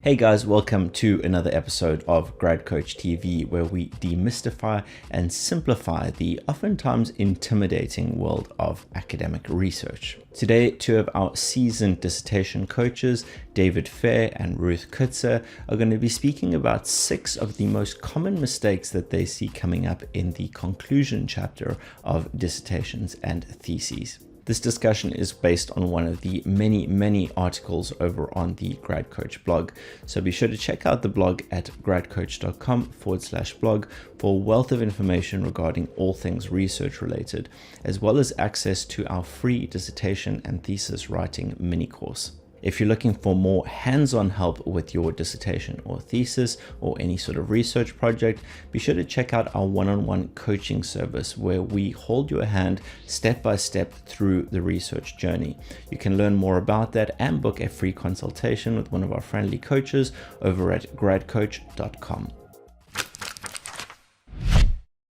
Hey guys, welcome to another episode of Grad Coach TV, where we demystify and simplify the oftentimes intimidating world of academic research. Today, two of our seasoned dissertation coaches, David Fair and Ruth Kutzer, are going to be speaking about 6 of the most common mistakes that they see coming up in the conclusion chapter of dissertations and theses. This discussion is based on one of the many articles over on the Grad Coach blog. So be sure to check out the blog at gradcoach.com/blog for a wealth of information regarding all things research related, as well as access to our free dissertation and thesis writing mini course. If you're looking for more hands-on help with your dissertation or thesis or any sort of research project, be sure to check out our one-on-one coaching service where we hold your hand step by step through the research journey. You can learn more about that and book a free consultation with one of our friendly coaches over at gradcoach.com.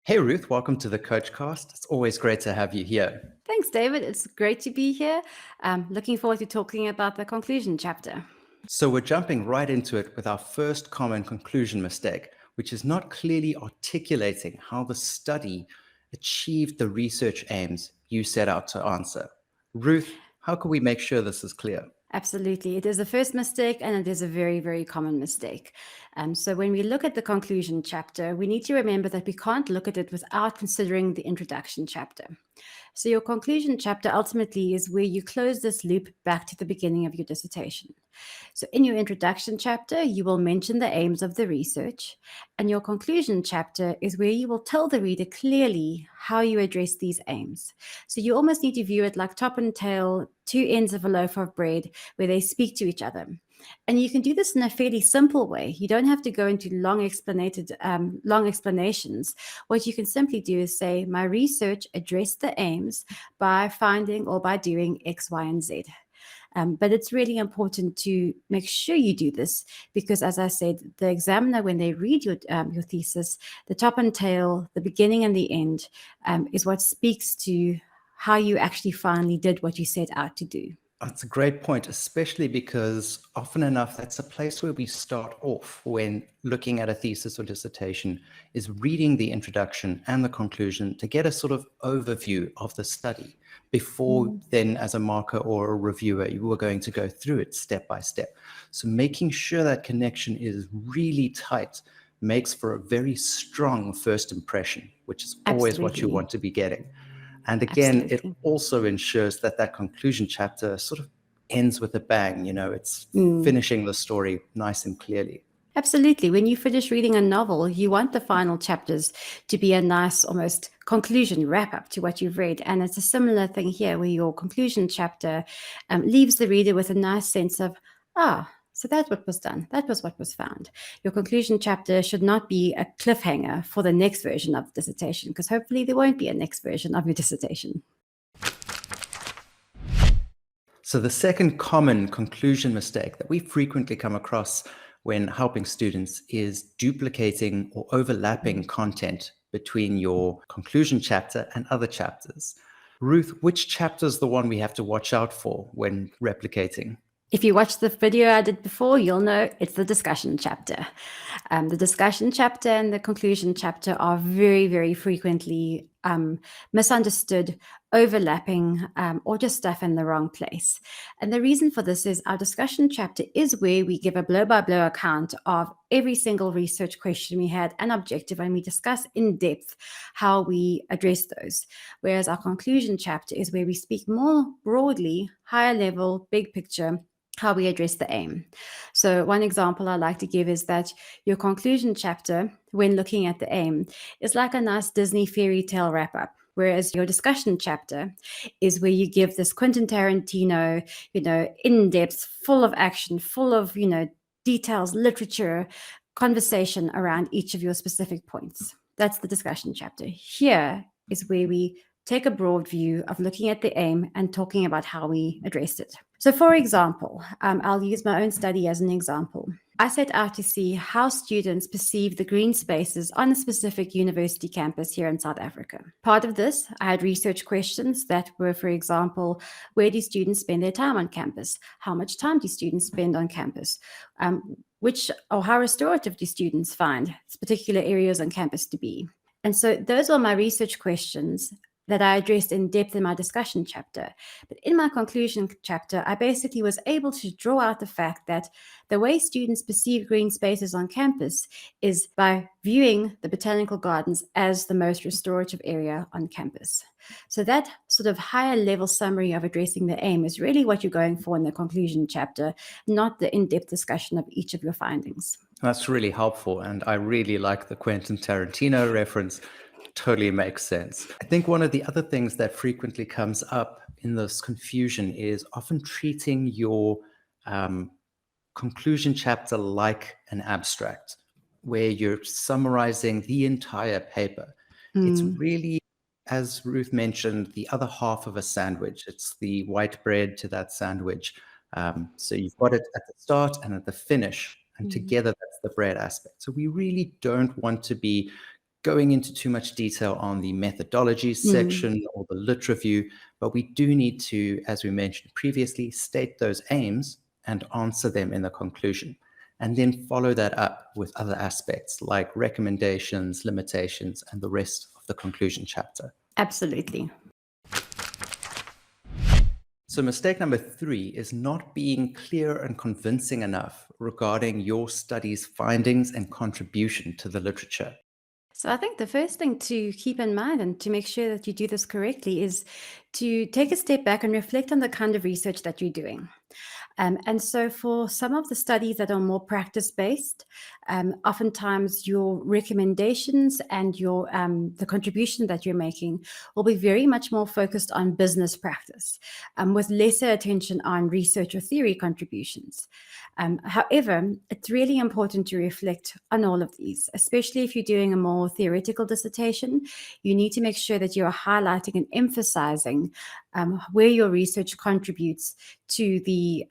Hey Ruth, welcome to the Coachcast. It's always great to have you here. Thanks, David. It's great to be here. Looking forward to talking about the conclusion chapter. So we're jumping right into it with our first common conclusion mistake, which is not clearly articulating how the study achieved the research aims you set out to answer. Ruth, how can we make sure this is clear? Absolutely. It is the first mistake, and it is a very common mistake. So when we look at the conclusion chapter, we need to remember that we can't look at it without considering the introduction chapter. So your conclusion chapter ultimately is where you close this loop back to the beginning of your dissertation. So in your introduction chapter, you will mention the aims of the research, and your conclusion chapter is where you will tell the reader clearly how you address these aims. So you almost need to view it like top and tail, two ends of a loaf of bread where they speak to each other. And you can do this in a fairly simple way. You don't have to go into long explanations. What you can simply do is say, my research addressed the aims by finding or by doing X, Y, and Z. But it's really important to make sure you do this because, as I said, the examiner, when they read your thesis, the top and tail, the beginning and the end, is what speaks to how you actually finally did what you set out to do. That's a great point, especially because often enough, that's a place where we start off when looking at a thesis or dissertation, is reading the introduction and the conclusion to get a sort of overview of the study before then, as a marker or a reviewer, you were going to go through it step by step. So making sure that connection is really tight makes for a very strong first impression, which is always what you want to be getting. And again, it also ensures that that conclusion chapter sort of ends with a bang. You know, it's finishing the story nice and clearly. Absolutely. When you finish reading a novel, you want the final chapters to be a nice, almost conclusion wrap up to what you've read. And it's a similar thing here where your conclusion chapter leaves the reader with a nice sense of, so that's what was done. That was what was found. Your conclusion chapter should not be a cliffhanger for the next version of the dissertation, because hopefully there won't be a next version of your dissertation. So the second common conclusion mistake that we frequently come across when helping students is duplicating or overlapping content between your conclusion chapter and other chapters. Ruth, which chapter is the one we have to watch out for when replicating? If you watched the video I did before, you'll know it's the discussion chapter. The discussion chapter and the conclusion chapter are very frequently misunderstood, overlapping, or just stuff in the wrong place. And the reason for this is our discussion chapter is where we give a blow-by-blow account of every single research question we had and objective, and we discuss in depth how we address those. Whereas our conclusion chapter is where we speak more broadly, higher level, big picture, how we address the aim. So one example I like to give is that your conclusion chapter, when looking at the aim, is like a nice Disney fairy tale wrap-up. Whereas your discussion chapter is where you give this Quentin Tarantino, in-depth, full of action, full of, details, literature, conversation around each of your specific points. That's the discussion chapter. Here is where we take a broad view of looking at the aim and talking about how we address it. So for example, I'll use my own study as an example. I set out to see how students perceive the green spaces on a specific university campus here in South Africa. Part of this, I had research questions that were, for example, where do students spend their time on campus? How much time do students spend on campus? Which or how restorative do students find particular areas on campus to be? And so those are my research questions that I addressed in depth in my discussion chapter. But in my conclusion chapter, I basically was able to draw out the fact that the way students perceive green spaces on campus is by viewing the botanical gardens as the most restorative area on campus. So that sort of higher level summary of addressing the aim is really what you're going for in the conclusion chapter, not the in-depth discussion of each of your findings. That's really helpful. And I really like the Quentin Tarantino reference. Totally makes sense. I think one of the other things that frequently comes up in this confusion is often treating your conclusion chapter like an abstract, where you're summarizing the entire paper. It's really, as Ruth mentioned, the other half of a sandwich. It's the white bread to that sandwich. So you've got it at the start and at the finish, and together that's the bread aspect. So we really don't want to be going into too much detail on the methodology section or the lit review, but we do need to, as we mentioned previously, state those aims and answer them in the conclusion, and then follow that up with other aspects like recommendations, limitations, and the rest of the conclusion chapter. Absolutely. So mistake number 3 is not being clear and convincing enough regarding your study's findings and contribution to the literature. So I think the first thing to keep in mind and to make sure that you do this correctly is to take a step back and reflect on the kind of research that you're doing. And so for some of the studies that are more practice-based, oftentimes your recommendations and your the contribution that you're making will be very much more focused on business practice, with lesser attention on research or theory contributions. However, it's really important to reflect on all of these, especially if you're doing a more theoretical dissertation. You need to make sure that you are highlighting and emphasizing where your research contributes to the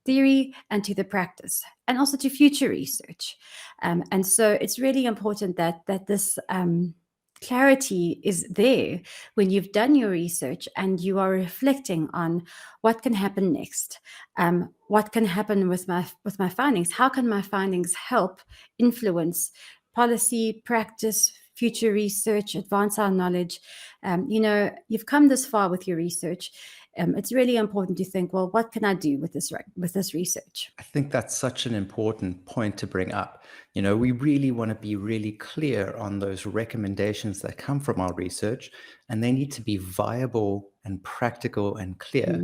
theory and to the practice, and also to future research. And so it's really important that this clarity is there when you've done your research and you are reflecting on what can happen next, what can happen with my findings, how can my findings help influence policy, practice, future research, advance our knowledge. You've come this far with your research. It's really important to think, well, what can I do with this research? I think that's such an important point to bring up. We really want to be really clear on those recommendations that come from our research, and they need to be viable and practical and clear.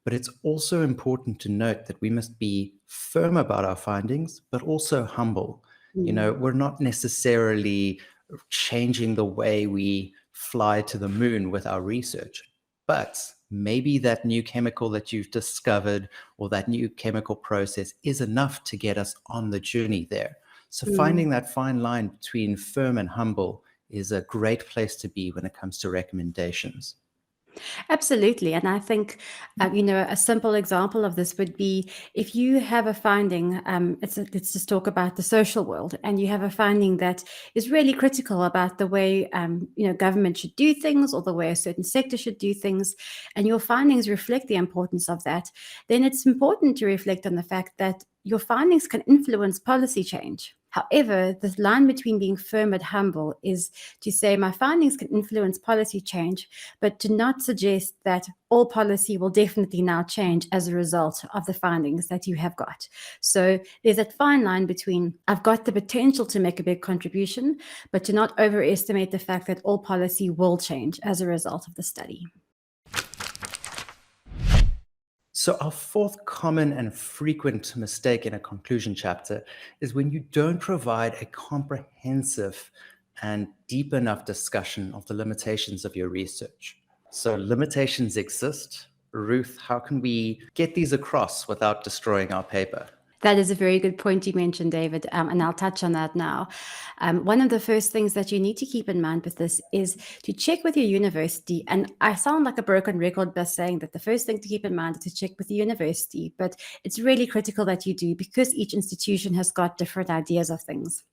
But it's also important to note that we must be firm about our findings, but also humble. We're not necessarily changing the way we fly to the moon with our research, but maybe that new chemical that you've discovered or that new chemical process is enough to get us on the journey there. So finding that fine line between firm and humble is a great place to be when it comes to recommendations. Absolutely. And I think, a simple example of this would be if you have a finding, let's just talk about the social world, and you have a finding that is really critical about the way, government should do things or the way a certain sector should do things, and your findings reflect the importance of that, then it's important to reflect on the fact that your findings can influence policy change. However, the line between being firm and humble is to say my findings can influence policy change, but to not suggest that all policy will definitely now change as a result of the findings that you have got. So there's that fine line between I've got the potential to make a big contribution, but to not overestimate the fact that all policy will change as a result of the study. So our fourth common and frequent mistake in a conclusion chapter is when you don't provide a comprehensive and deep enough discussion of the limitations of your research. So limitations exist. Ruth, how can we get these across without destroying our paper? That is a very good point you mentioned, David, and I'll touch on that now. One of the first things that you need to keep in mind with this is to check with your university. And I sound like a broken record by saying that the first thing to keep in mind is to check with the university, but it's really critical that you do, because each institution has got different ideas of things.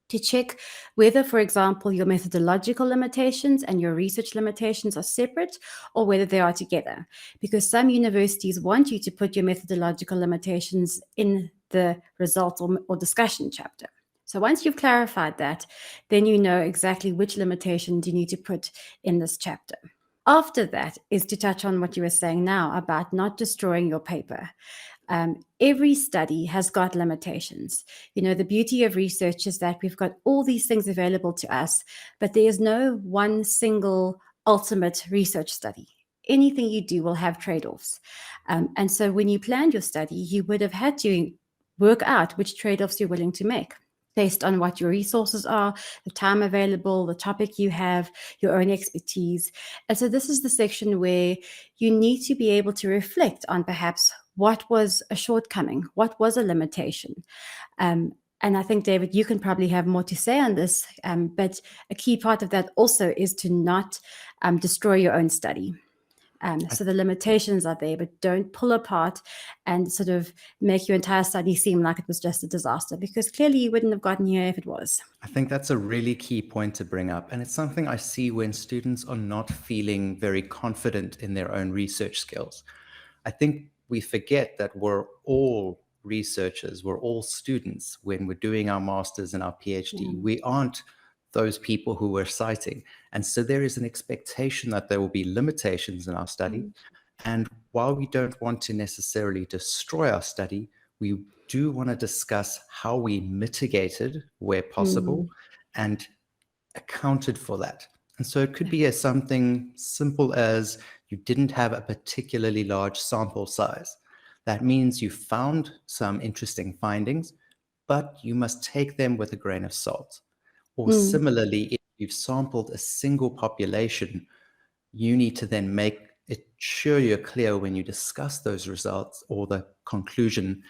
To check whether, for example, your methodological limitations and your research limitations are separate, or whether they are together. Because some universities want you to put your methodological limitations in the results or discussion chapter. So once you've clarified that, then you know exactly which limitations you need to put in this chapter. After that is to touch on what you were saying now about not destroying your paper. Every study has got limitations. You know, the beauty of research is that we've got all these things available to us, but there is no one single ultimate research study. Anything you do will have trade-offs. And so when you planned your study, you would have had to work out which trade-offs you're willing to make based on what your resources are, the time available, the topic you have, your own expertise. And so this is the section where you need to be able to reflect on perhaps what was a shortcoming, what was a limitation. And I think, David, you can probably have more to say on this, but a key part of that also is to not destroy your own study. So the limitations are there, but don't pull apart and sort of make your entire study seem like it was just a disaster, because clearly you wouldn't have gotten here if it was. I think that's a really key point to bring up. And it's something I see when students are not feeling very confident in their own research skills. I think we forget that we're all researchers, we're all students when we're doing our master's and our PhD. Yeah. We aren't those people who we're citing. And so there is an expectation that there will be limitations in our study. And while we don't want to necessarily destroy our study, we do want to discuss how we mitigated where possible and accounted for that. And so it could be as something simple as you didn't have a particularly large sample size. That means you found some interesting findings, but you must take them with a grain of salt. Or similarly, if you've sampled a single population, you need to then make it sure you're clear when you discuss those results or the conclusion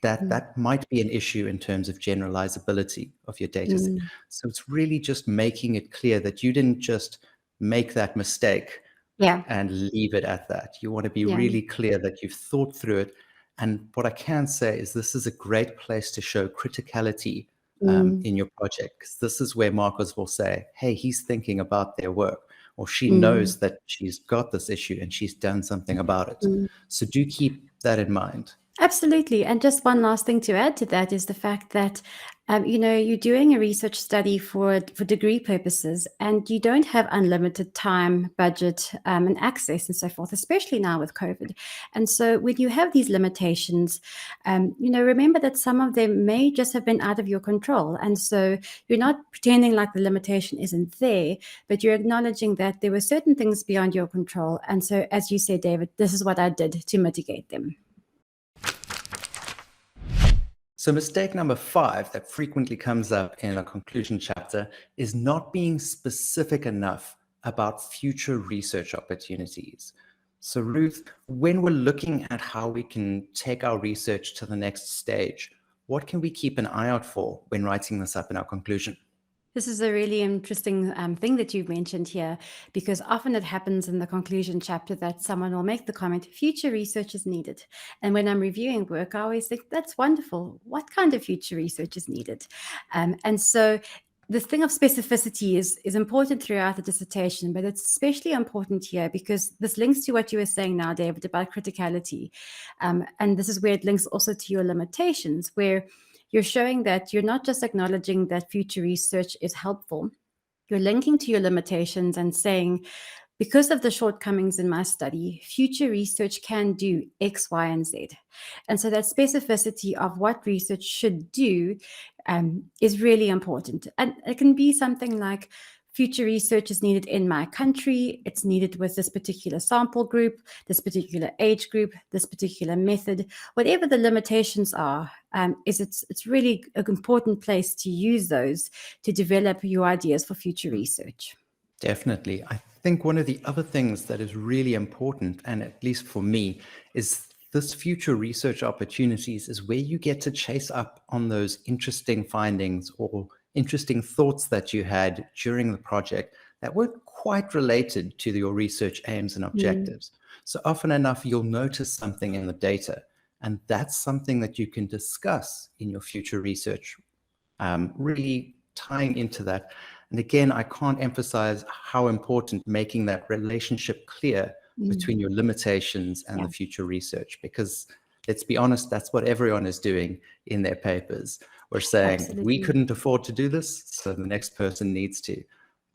that that might be an issue in terms of generalizability of your data set. So it's really just making it clear that you didn't just make that mistake and leave it at that. You want to be really clear that you've thought through it. And what I can say is this is a great place to show criticality in your project, because this is where markers will say, hey, he's thinking about their work, or she knows that she's got this issue and she's done something about it. So do keep that in mind. Absolutely. And just one last thing to add to that is the fact that, you know, you're doing a research study for degree purposes, and you don't have unlimited time, budget, and access and so forth, especially now with COVID. And so when you have these limitations, you know, remember that some of them may just have been out of your control. And so you're not pretending like the limitation isn't there, but you're acknowledging that there were certain things beyond your control. And so, as you said, David, this is what I did to mitigate them. So mistake number 5 that frequently comes up in a conclusion chapter is not being specific enough about future research opportunities. So Ruth, when we're looking at how we can take our research to the next stage, what can we keep an eye out for when writing this up in our conclusion? This is a really interesting thing that you've mentioned here, because often it happens in the conclusion chapter that someone will make the comment, future research is needed. And when I'm reviewing work, I always think, that's wonderful. What kind of future research is needed? And so this thing of specificity is important throughout the dissertation, but it's especially important here because this links to what you were saying now, David, about criticality. And this is where it links also to your limitations, where you're showing that you're not just acknowledging that future research is helpful, you're linking to your limitations and saying, because of the shortcomings in my study, future research can do X, Y, and Z. And so that specificity of what research should do is really important. And it can be something like, future research is needed in my country, it's needed with this particular sample group, this particular age group, this particular method, whatever the limitations are, it's really an important place to use those to develop your ideas for future research. Definitely. I think one of the other things that is really important, and at least for me, is this future research opportunities is where you get to chase up on those interesting findings or interesting thoughts that you had during the project that weren't quite related to your research aims and objectives. So often enough, you'll notice something in the data, and that's something that you can discuss in your future research, really tying into that. And again, I can't emphasize how important making that relationship clear between your limitations and the future research, because let's be honest, that's what everyone is doing in their papers. We're saying we Absolutely. couldn't afford to do this, so the next person needs to.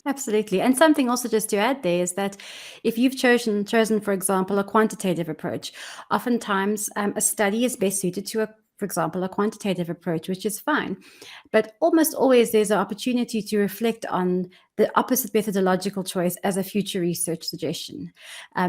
Absolutely. And something also just to add there is that if you've chosen, for example, a quantitative approach, oftentimes a study is best suited to for example, a quantitative approach, which is fine. But almost always there's an opportunity to reflect on the opposite methodological choice as a future research suggestion.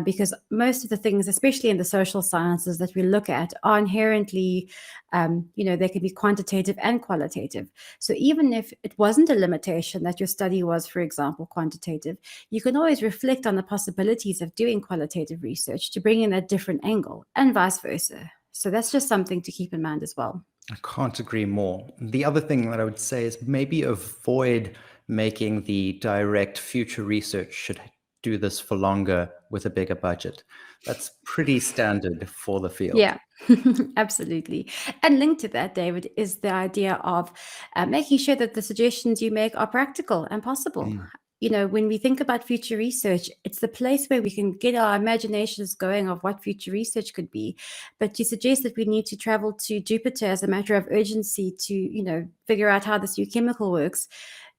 Because most of the things, especially in the social sciences that we look at, are inherently, they can be quantitative and qualitative. So even if it wasn't a limitation that your study was, for example, quantitative, you can always reflect on the possibilities of doing qualitative research to bring in a different angle, and vice versa. So that's just something to keep in mind as well. I can't agree more. The other thing that I would say is maybe avoid making the direct future research should do this for longer with a bigger budget. That's pretty standard for the field. Yeah, absolutely. And linked to that, David, is the idea of making sure that the suggestions you make are practical and possible. When we think about future research, it's the place where we can get our imaginations going of what future research could be. But to suggest that we need to travel to Jupiter as a matter of urgency to, figure out how this new chemical works,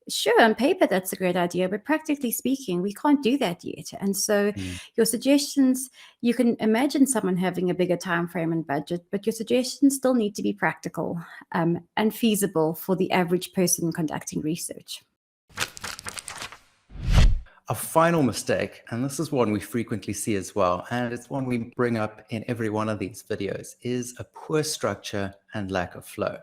sure, on paper, that's a great idea, but practically speaking, we can't do that yet. And so your suggestions, you can imagine someone having a bigger time frame and budget, but your suggestions still need to be practical and feasible for the average person conducting research. A final mistake, and this is one we frequently see as well, and it's one we bring up in every one of these videos, is a poor structure and lack of flow.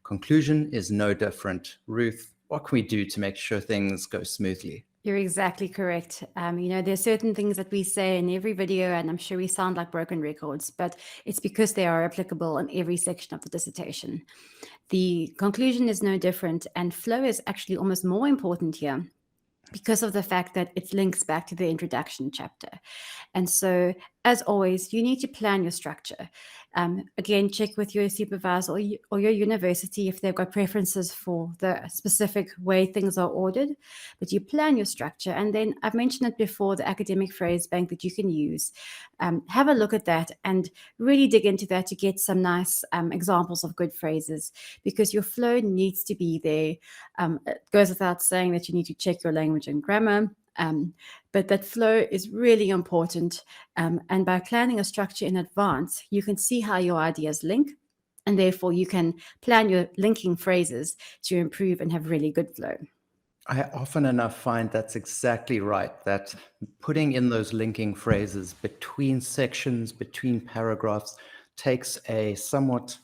Conclusion is no different. Ruth, what can we do to make sure things go smoothly? You're exactly correct. There's certain things that we say in every video, and I'm sure we sound like broken records, but it's because they are applicable in every section of the dissertation. The conclusion is no different, and flow is actually almost more important here, because of the fact that it links back to the introduction chapter. And so, as always, you need to plan your structure. Again, check with your supervisor or your university if they've got preferences for the specific way things are ordered. But you plan your structure. And then I've mentioned it before, the academic phrase bank that you can use. Have a look at that and really dig into that to get some nice examples of good phrases, because your flow needs to be there. It goes without saying that you need to check your language and grammar. But that flow is really important. And by planning a structure in advance, you can see how your ideas link, and therefore you can plan your linking phrases to improve and have really good flow. I often enough find that's exactly right, that putting in those linking phrases between sections, between paragraphs, takes a somewhat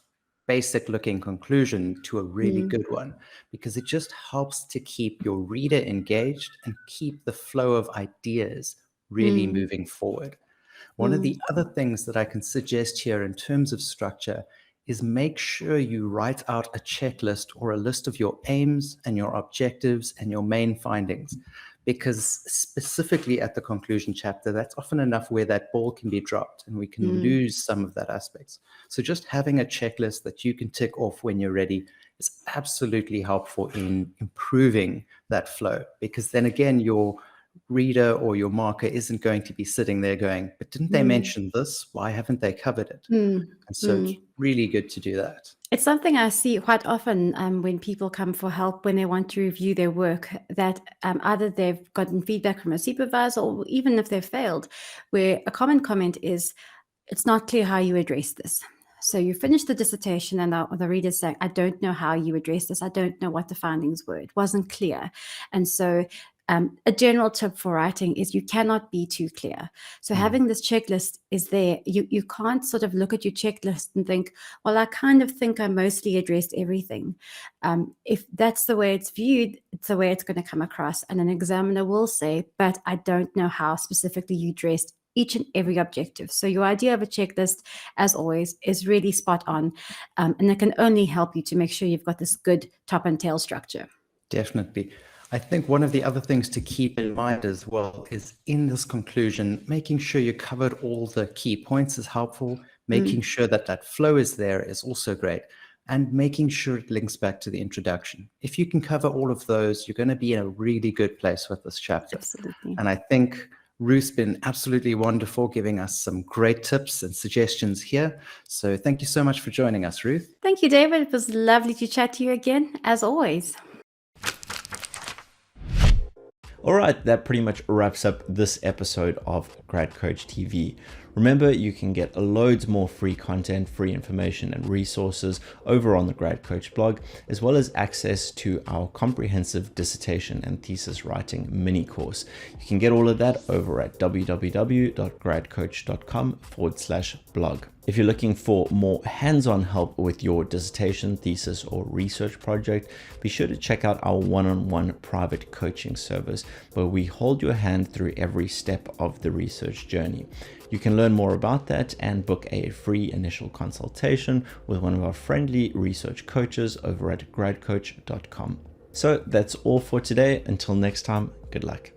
basic looking conclusion to a really good one, because it just helps to keep your reader engaged and keep the flow of ideas really moving forward. One of the other things that I can suggest here in terms of structure is make sure you write out a checklist or a list of your aims and your objectives and your main findings, because specifically at the conclusion chapter, that's often enough where that ball can be dropped and we can lose some of that aspects. So just having a checklist that you can tick off when you're ready is absolutely helpful in improving that flow, because then again, your reader or your marker isn't going to be sitting there going, but didn't they mention this? Why haven't they covered it? And so it's really good to do that. It's something I see quite often when people come for help when they want to review their work, that either they've gotten feedback from a supervisor or even if they've failed, where a common comment is, it's not clear how you address this. So you finish the dissertation and the reader's saying, I don't know how you address this. I don't know what the findings were. It wasn't clear. And so a general tip for writing is you cannot be too clear. So having this checklist is there. You can't sort of look at your checklist and think, well, I kind of think I mostly addressed everything. If that's the way it's viewed, it's the way it's going to come across. And an examiner will say, but I don't know how specifically you addressed each and every objective. So your idea of a checklist, as always, is really spot on, and it can only help you to make sure you've got this good top and tail structure. Definitely. I think one of the other things to keep in mind as well is in this conclusion, making sure you covered all the key points is helpful. Making sure that that flow is there is also great. And making sure it links back to the introduction. If you can cover all of those, you're going to be in a really good place with this chapter. Absolutely. And I think Ruth's been absolutely wonderful, giving us some great tips and suggestions here. So thank you so much for joining us, Ruth. Thank you, David. It was lovely to chat to you again, as always. All right, that pretty much wraps up this episode of Grad Coach TV. Remember, you can get loads more free content, free information, and resources over on the Grad Coach blog, as well as access to our comprehensive dissertation and thesis writing mini course. You can get all of that over at www.gradcoach.com/blog. If you're looking for more hands-on help with your dissertation, thesis, or research project, be sure to check out our one-on-one private coaching service, where we hold your hand through every step of the research journey. You can learn more about that and book a free initial consultation with one of our friendly research coaches over at gradcoach.com. So that's all for today. Until next time, good luck.